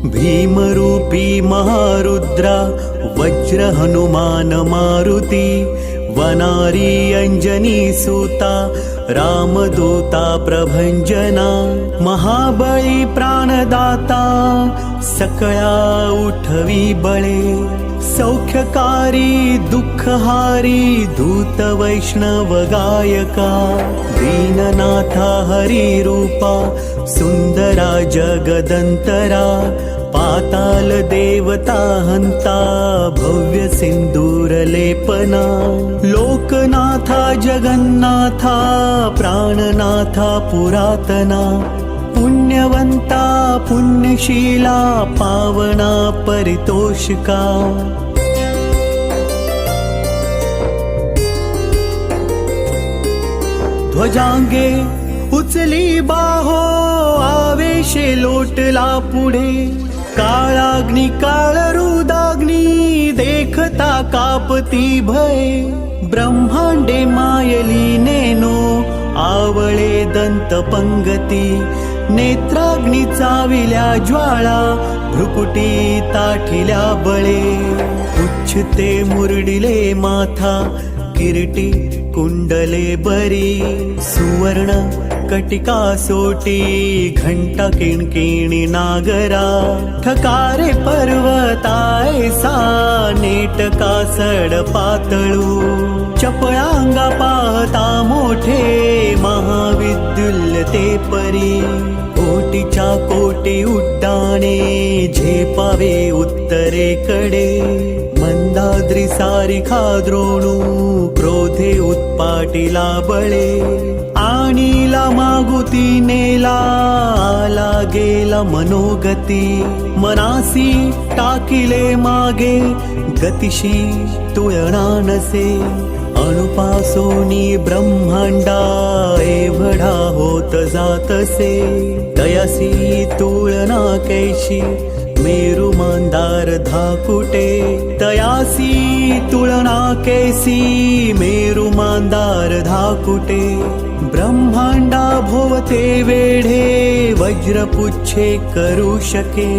भीमरूपी महारुद्रा वज्र हनुमान मारुती वनारी अंजनी सूता रामदूता प्रभंजना महाबळी प्राणदाता सकळा उठवी बळे सौख्यकारी दुःखहारी दूत वैष्णव गायका दीननाथा हरी रूपा सुंदरा जगदंतरा पाताल देवता हंता भव्य सिंदूर लेपना लोकनाथा जगन्नाथा प्राणनाथा पुरातना पुण्यवंता पुण्यशीला पावना परितोषिका ध्वजांगे उचली बाहो आवेशे लोटला पुढे काळाग्नी काळ रुदाग्नी देखता कापती भय ब्रह्मांडे मायली नेनो आवळे दंत पंगती नेत्राग्नी चाविल्या ज्वाळा भ्रुकुटी ताठिल्या बळे उच्छते मुरडिले माथा किरीटी कुंडले बरी सुवर्ण कटिका सोटी घंटा किणकिणी नागरा ठकारे पर्वतायसा नेटका सड पातळू चपळांगा पाहता मोठे महाविद्युल्य ते परी कोटीच्या कोटी उड्डाणे झेपावे उत्तरेकडे मंदाद्री सारिखा द्रोणू क्रोधे उत्पाटिला बळे आणीला मागुती नेला आला गेला मनोगती मनासी टाकिले मागे गतिशी तुळना नसे अणुपासोनी ब्रह्मांडा एवढा होत जातसे तयासी तुळना कैशी मेरु मंदार धाकुटे तयासी तुळना कैसी मेरु मंदार धाकुटे ब्रह्मांडा भोवते वेढे वज्रपुच्छे करू शके